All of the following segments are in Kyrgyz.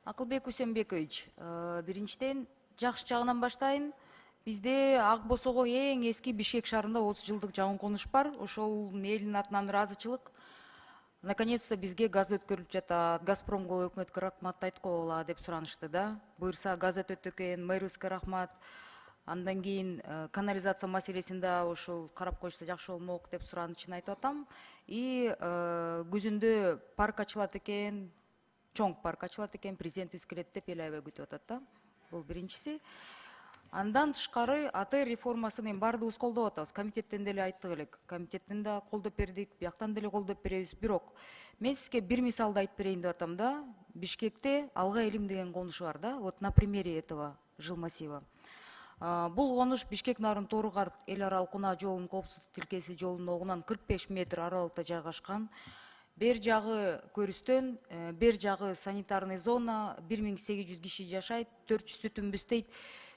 Акылбек Усенбекович, биринчиден жакшы жагынан баштайын. Бизде Ак Босого эң эски Бишкек шаарында 30 жылдык жагын конуш бар. Ошол элдин атынан ыраазычылык. Наконец-то бизге газ өткөрүлүп жатат. Газпромго, өкмөткө рахмат айтып койгула деп суранышты да. Буюрса газ өтөт экен, мэрибизге рахмат. Андан кийин канализация маселесин да ошол карап коюшса жакшы болмок деп суранычын айтып атам. И күзүндө парк ачылат экен, чоң парк ачылат экен, президентибиз келет деп эл аябай күтүп атат да. Бул биринчиси. Андан тышкары АТР реформасын эми баардыгыбыз колдоп атабыз. Комитеттен деле айттык элек. Комитеттен да колдоп бердик, бияктан деле колдоп беребиз. Бирок мен сизге бир мисалды айтып берейин деп атам да. Бишкекте Алга Элим деген конуш бар да. Вот на примере этого жилмассива. Бул конуш Бишкек Нарын Тооругарт эл аралык унаа жолунун коопсуздук тилкеси жолунун огунан 45 метр аралыкта жайгашкан. Бер жагы көрүстөн, бер жагы санитарный зона, 1800 киши жашайт, 400 түтүнбүз дейт.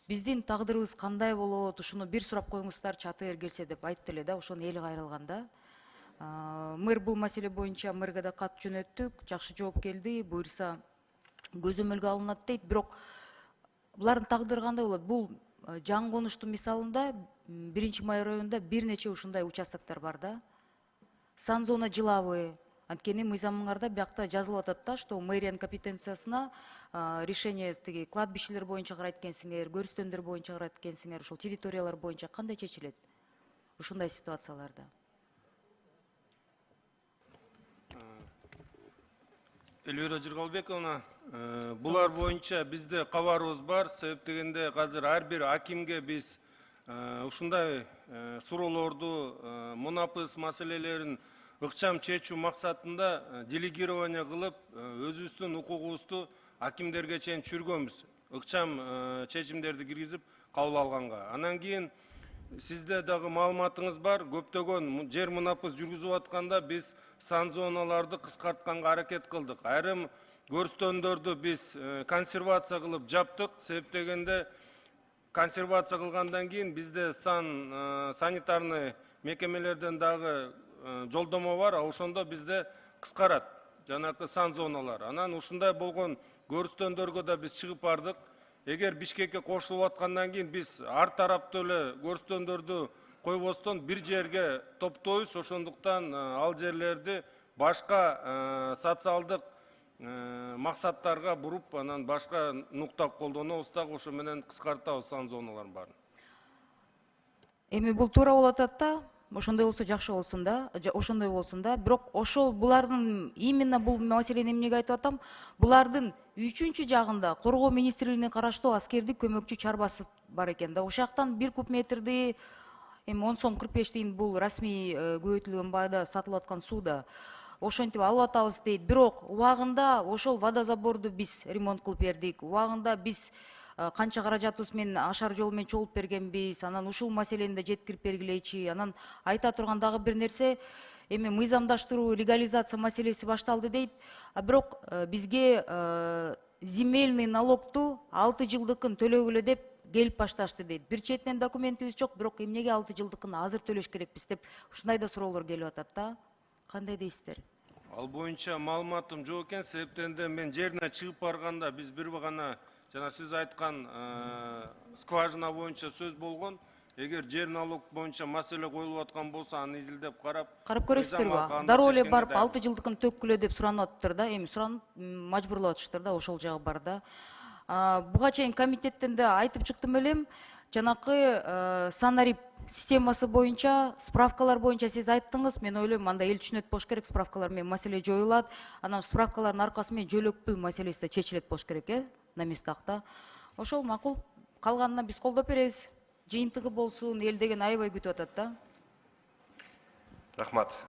Биздин тагдырыбыз кандай болот, ушуну бир сурап коюңуздарчы, АТР келсе деп айтты эле да, ошону эли кайрылган да. Мэр бул маселе боюнча мэрге да кат жөнөттүк, жакшы жооп келди, буюрса көзөмөлгө алынат дейт. Бирок булардын тагдыры кандай болот? Бул жаңы конуштун мисалында 1-Май районунда бир нече ушундай участоктор бар да. Сан-зона жилавы. Анткени мыйзамыңарда биякта жазылып атат да, что мэриянын компетенциясына решение тиги кладбищелер боюнча карайт экенсиңер, көрүстөндөр боюнча карайт экенсиңер, ошол территориялар боюнча кандай чечилет ушундай ситуацияларда? Элвира Жыргалбековна, булар боюнча бизде кабарыбыз бар. Себеп дегенде азыр ар бир акимге биз ушундай суроолорду, мунапыс маселелерин ыкчам чечүү максатында делегирование кылып, өзүбүздүн укугубузду акимдерге чейин түшүргөнбүз. Ыкчам чечимдерди киргизип кабыл алганга. Анан кийин сизде дагы маалыматыңыз бар, көптөгөн жер мунапыс жүргүзүп атканда биз сан зоналарды кыскартканга аракет кылдык. Айрым көрүстөндөрдү биз консервация кылып жаптык. Себеп дегенде консервация кылгандан кийин бизде санитарный мекемелерден дагы жолдомо бар, ошондо бизде кыскарат жанакы сан зоналар. Анан ушундай болгон көрүстөндөргө да биз чыгып бардык. Эгер Бишкекке кошулуп аткандан кийин биз ар тараптуу эле көрүстөндөрдү койбостон бир жерге топтойбуз, ошондуктан ал жерлерди башка социалдык максаттарга буруп, анан башка нукта колдонобуз дагы, ошо менен кыскартабыз сан зоналарын баарын. Эми бул туура болуп атат да. Ошондой болсо жакшы болсун да, ошондой болсун да. Бирок ошол булардын именно бул маселени эмнеге айтып атам? Булардын 3-чү жагында Коргоо министрлигине караштуу аскердик көмөкчү чарбасы бар экен да. Ошол жактан 1 куб метрди эми 10 сом 45 тиын бул расмий көбөйтүлгөн баада сатылып аткан сууда. Ошентип алып атабыз дейт. Бирок убагында ошол водозаборду биз ремонт кылып бердик. Убагында биз канча каражатыбыз менен ашар жол менен чогулуп бергенбиз. Анан ушул маселени да жеткирип бергилейчи. Анан айта турган дагы бир нерсе, эми мыйзамдаштыруу, легализация маселеси башталды дейт. Бирок бизге земельный налогту 6 жылдыкын төлөгүлө деп келип башташты дейт. Бир четинен документибиз жок, бирок эмнеге 6 жылдыкын азыр төлөш керекпиз деп ушундай да суроолор келип атат да. Кандай дейсиздер? Ал боюнча маалыматым жок экен, себептен мен жерине чыгып барганда биз бир гана жана сиз айткан скважина боюнча сөз болгон. Эгер жер налог боюнча маселе коюлуп аткан болсо, аны изилдеп карап көрөсүздөр. Дароо эле барып 6 жылдыкын төккүлө деп суранып атыптыр да. Эми суранып мажбурлап атыштыр да, ошол жагы бар да. Буга чейин комитеттен да айтып чыктым элем. Жанакы санарип системасы боюнча, справкалар боюнча сиз айттыңыз. Мен ойлойм, анда эл түшүнөт болуш керек, справкалар менен маселе жоюлат. Анан справкалардын аркасы менен жөлөкпү маселеси да чечилет болуш керек, на местах. Ошол макул. Калганына биз колдоп беребиз. Жыйынтыгы болсун, эл деген аябай күтүп атат да. Рахмат.